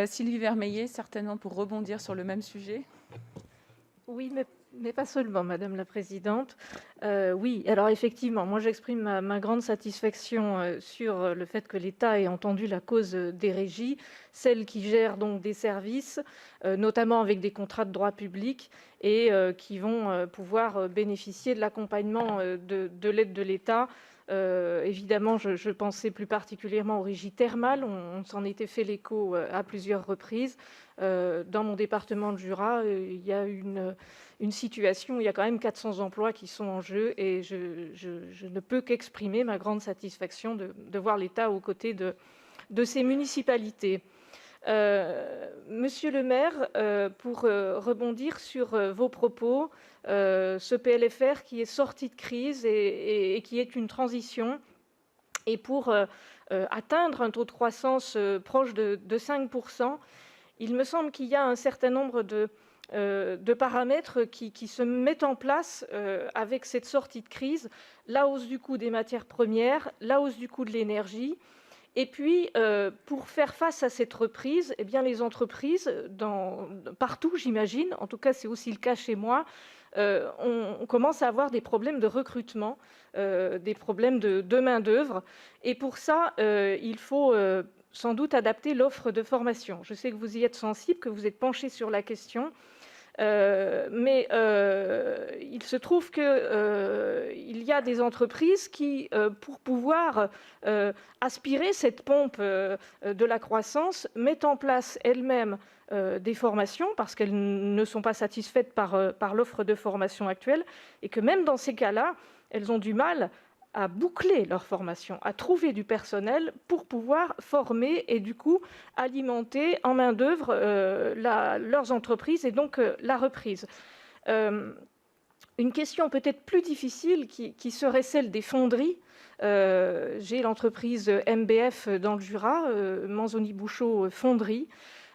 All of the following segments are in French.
Sylvie Vermeillet, certainement pour rebondir sur le même sujet. Oui, mais pas seulement, Madame la Présidente. Oui, alors effectivement, moi j'exprime ma grande satisfaction sur le fait que l'État ait entendu la cause des régies, celles qui gèrent donc des services, notamment avec des contrats de droit public, et qui vont pouvoir bénéficier de l'accompagnement de l'aide de l'État. Évidemment, je pensais plus particulièrement aux régies thermales. On s'en était fait l'écho à plusieurs reprises. Dans mon département de Jura, il y a une situation où il y a quand même 400 emplois qui sont en jeu, et je ne peux qu'exprimer ma grande satisfaction de voir l'État aux côtés de ces municipalités. Monsieur le maire, pour rebondir sur vos propos, ce PLFR qui est sorti de crise et qui est une transition, et pour atteindre un taux de croissance proche de 5%, il me semble qu'il y a un certain nombre de paramètres qui se mettent en place avec cette sortie de crise: la hausse du coût des matières premières, la hausse du coût de l'énergie. Et puis, pour faire face à cette reprise, eh bien, les entreprises, partout, j'imagine, en tout cas c'est aussi le cas chez moi, on commence à avoir des problèmes de recrutement, des problèmes de main-d'œuvre. Et pour ça, il faut sans doute adapter l'offre de formation. Je sais que vous y êtes sensible, que vous êtes penché sur la question. Mais il se trouve qu'il y a des entreprises qui, pour pouvoir aspirer cette pompe de la croissance, mettent en place elles-mêmes des formations parce qu'elles ne sont pas satisfaites par l'offre de formation actuelle, et que même dans ces cas-là, elles ont du mal à boucler leur formation, à trouver du personnel pour pouvoir former et du coup alimenter en main-d'œuvre leurs entreprises et donc la reprise. Une question peut-être plus difficile qui serait celle des fonderies. J'ai l'entreprise MBF dans le Jura, Manzoni-Bouchot Fonderie.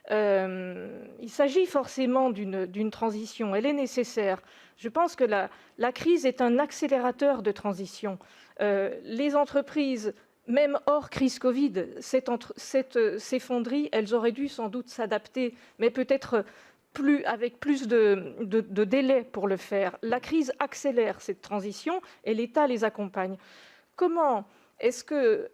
Il s'agit forcément d'une transition, elle est nécessaire. Je pense que la crise est un accélérateur de transition. Les entreprises, même hors crise Covid, ces fonderies, elles auraient dû sans doute s'adapter, mais peut-être avec plus de délai pour le faire. La crise accélère cette transition et l'État les accompagne. Comment est-ce que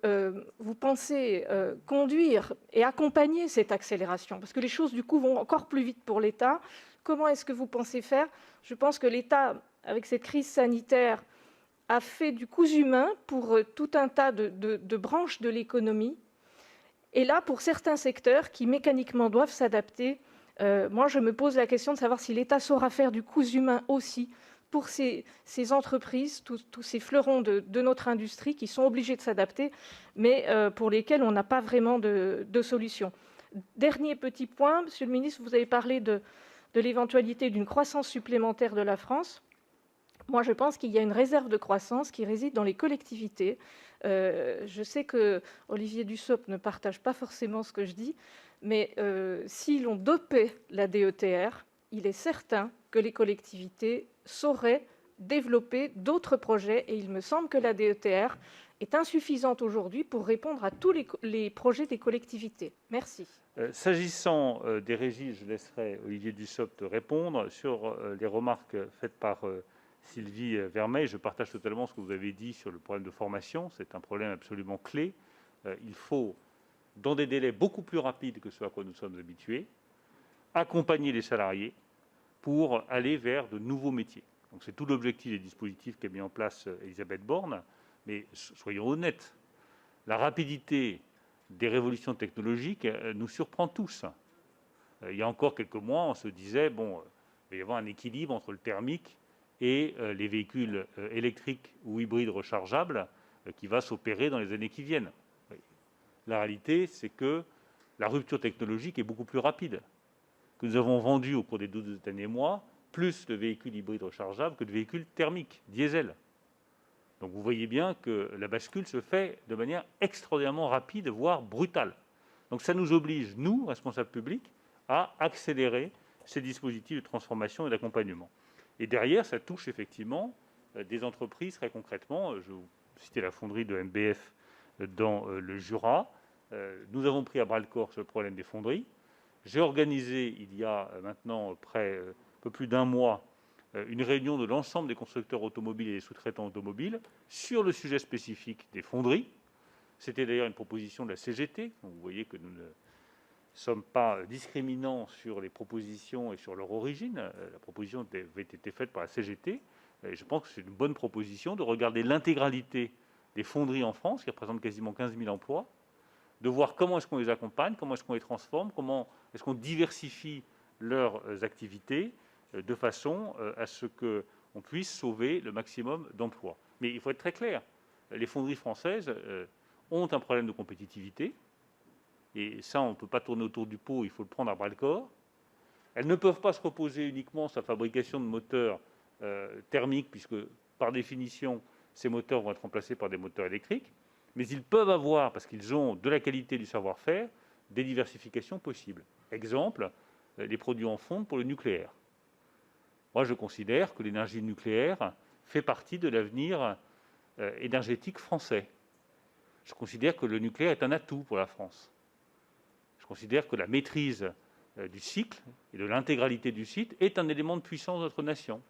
vous pensez conduire et accompagner cette accélération? Parce que les choses, du coup, vont encore plus vite pour l'État. Comment est-ce que vous pensez faire? Je pense que l'État, avec cette crise sanitaire, a fait du cousu humain pour tout un tas de branches de l'économie. Et là, pour certains secteurs qui mécaniquement doivent s'adapter, moi je me pose la question de savoir si l'État saura faire du cousu humain aussi pour ces entreprises, tous ces fleurons de notre industrie qui sont obligés de s'adapter, mais pour lesquels on n'a pas vraiment de solution. Dernier petit point, Monsieur le ministre, vous avez parlé de l'éventualité d'une croissance supplémentaire de la France. Moi, je pense qu'il y a une réserve de croissance qui réside dans les collectivités. Je sais que Olivier Dussopt ne partage pas forcément ce que je dis, mais si l'on dopait la DETR, il est certain que les collectivités sauraient développer d'autres projets, et il me semble que la DETR est insuffisante aujourd'hui pour répondre à tous les projets des collectivités. Merci. S'agissant des régies, je laisserai Olivier Dussopt répondre. Sur les remarques faites par Sylvie Vermeillet, je partage totalement ce que vous avez dit sur le problème de formation. C'est un problème absolument clé. Il faut, dans des délais beaucoup plus rapides que ce à quoi nous sommes habitués, accompagner les salariés pour aller vers de nouveaux métiers. Donc c'est tout l'objectif des dispositifs qu'a mis en place Elisabeth Borne. Mais soyons honnêtes, la rapidité des révolutions technologiques nous surprend tous. Il y a encore quelques mois, on se disait, il va y avoir un équilibre entre le thermique et les véhicules électriques ou hybrides rechargeables qui va s'opérer dans les années qui viennent. La réalité, c'est que la rupture technologique est beaucoup plus rapide. Que nous avons vendu au cours des 12 derniers mois plus de véhicules hybrides rechargeables que de véhicules thermiques, diesel. Donc vous voyez bien que la bascule se fait de manière extraordinairement rapide, voire brutale. Donc ça nous oblige, nous, responsables publics, à accélérer ces dispositifs de transformation et d'accompagnement. Et derrière, ça touche effectivement des entreprises très concrètement. Je vous citais la fonderie de MBF dans le Jura. Nous avons pris à bras-le-corps ce problème des fonderies. J'ai organisé, il y a maintenant un peu plus d'un mois, une réunion de l'ensemble des constructeurs automobiles et des sous-traitants automobiles sur le sujet spécifique des fonderies. C'était d'ailleurs une proposition de la CGT. Vous voyez que nous ne sommes pas discriminants sur les propositions et sur leur origine. La proposition avait été faite par la CGT. Et je pense que c'est une bonne proposition de regarder l'intégralité des fonderies en France, qui représentent quasiment 15 000 emplois, de voir comment est-ce qu'on les accompagne, comment est-ce qu'on les transforme, comment est-ce qu'on diversifie leurs activités de façon à ce qu'on puisse sauver le maximum d'emplois. Mais il faut être très clair, les fonderies françaises ont un problème de compétitivité, et ça, on ne peut pas tourner autour du pot, il faut le prendre à bras-le-corps. Elles ne peuvent pas se reposer uniquement sur la fabrication de moteurs thermiques, puisque par définition, ces moteurs vont être remplacés par des moteurs électriques, mais ils peuvent avoir, parce qu'ils ont de la qualité du savoir-faire, des diversifications possibles. Exemple, les produits en fonte pour le nucléaire. Moi, je considère que l'énergie nucléaire fait partie de l'avenir énergétique français. Je considère que le nucléaire est un atout pour la France. Je considère que la maîtrise du cycle et de l'intégralité du site est un élément de puissance de notre nation.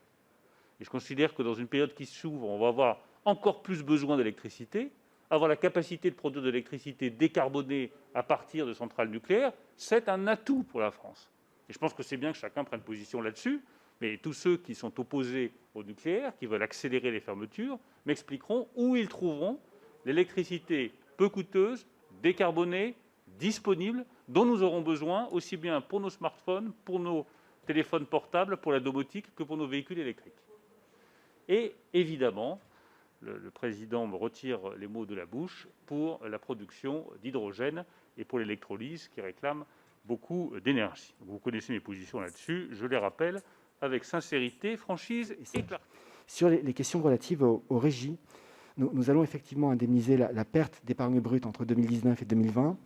Et je considère que dans une période qui s'ouvre, on va avoir encore plus besoin d'électricité. Avoir la capacité de produire de l'électricité décarbonée à partir de centrales nucléaires, c'est un atout pour la France. Et je pense que c'est bien que chacun prenne position là-dessus, mais tous ceux qui sont opposés au nucléaire, qui veulent accélérer les fermetures, m'expliqueront où ils trouveront l'électricité peu coûteuse, décarbonée, disponible, dont nous aurons besoin aussi bien pour nos smartphones, pour nos téléphones portables, pour la domotique, que pour nos véhicules électriques. Et évidemment, le président me retire les mots de la bouche pour la production d'hydrogène et pour l'électrolyse qui réclame beaucoup d'énergie. Vous connaissez mes positions là-dessus, je les rappelle avec sincérité, franchise et clarté. Sur les questions relatives aux régies, nous allons effectivement indemniser la perte d'épargne brute entre 2019 et 2020,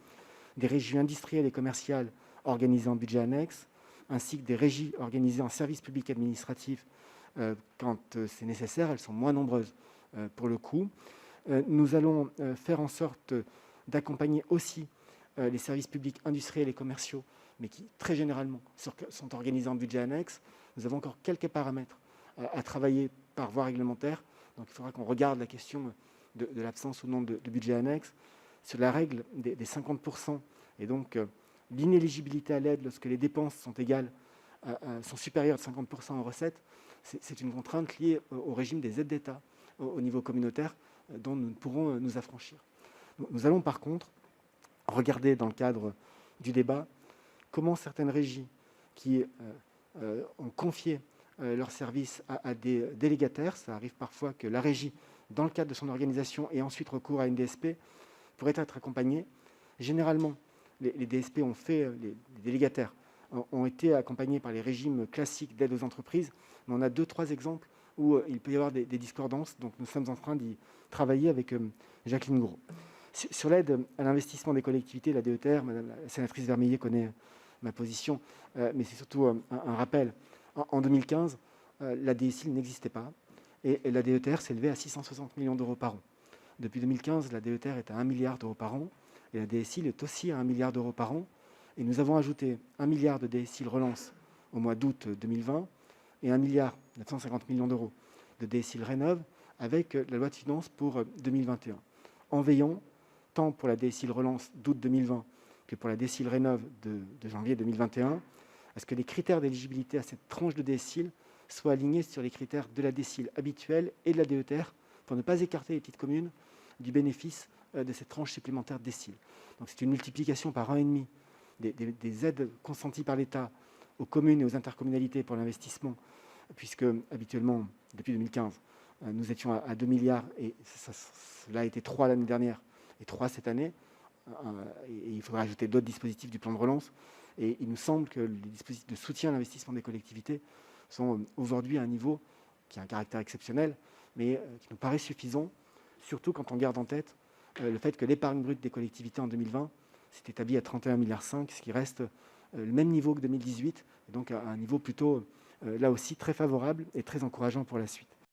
des régies industrielles et commerciales organisées en budget annexe, ainsi que des régies organisées en service public administratif quand c'est nécessaire. Elles sont moins nombreuses pour le coup. Nous allons faire en sorte d'accompagner aussi les services publics industriels et commerciaux, mais qui, très généralement, sont organisés en budget annexe. Nous avons encore quelques paramètres à travailler par voie réglementaire. Donc, il faudra qu'on regarde la question de l'absence ou non de budget annexe. Sur la règle des 50%, et donc l'inéligibilité à l'aide lorsque les dépenses sont supérieures de 50% aux recettes, c'est une contrainte liée au régime des aides d'État au niveau communautaire dont nous ne pourrons nous affranchir. Nous allons par contre regarder dans le cadre du débat comment certaines régies qui ont confié leurs services à des délégataires, ça arrive parfois que la régie, dans le cadre de son organisation, ait ensuite recours à une DSP, pourrait être accompagnées. Généralement, les DSP les délégataires ont été accompagnés par les régimes classiques d'aide aux entreprises, mais on a 2-3 exemples où il peut y avoir des discordances, donc nous sommes en train d'y travailler avec Jacqueline Gouraud. Sur l'aide à l'investissement des collectivités, la DETR, Madame la sénatrice Vermeillet connaît ma position, mais c'est surtout un rappel. En 2015, la DSIL n'existait pas, et la DETR s'élevait à 660 millions d'euros par an. Depuis 2015, la DETR est à 1 milliard d'euros par an, et la DSIL est aussi à 1 milliard d'euros par an. Et nous avons ajouté 1 milliard de DSIL relance au mois d'août 2020, et 1 milliard 950 millions d'euros de DSIL rénov avec la loi de finances pour 2021. En veillant, tant pour la DSIL relance d'août 2020 que pour la DSIL rénov de janvier 2021, à ce que les critères d'éligibilité à cette tranche de DSIL soient alignés sur les critères de la DSIL habituelle et de la DETR pour ne pas écarter les petites communes du bénéfice de cette tranche supplémentaire de DSIL. Donc c'est une multiplication par 1,5 des aides consenties par l'État aux communes et aux intercommunalités pour l'investissement, puisque habituellement, depuis 2015, nous étions à 2 milliards, et cela a été 3 l'année dernière, et 3 cette année, et il faudra ajouter d'autres dispositifs du plan de relance, et il nous semble que les dispositifs de soutien à l'investissement des collectivités sont aujourd'hui à un niveau qui a un caractère exceptionnel, mais qui nous paraît suffisant, surtout quand on garde en tête le fait que l'épargne brute des collectivités en 2020 s'est établie à 31,5 milliards, ce qui reste le même niveau que 2018, et donc à un niveau plutôt, là aussi, très favorable et très encourageant pour la suite.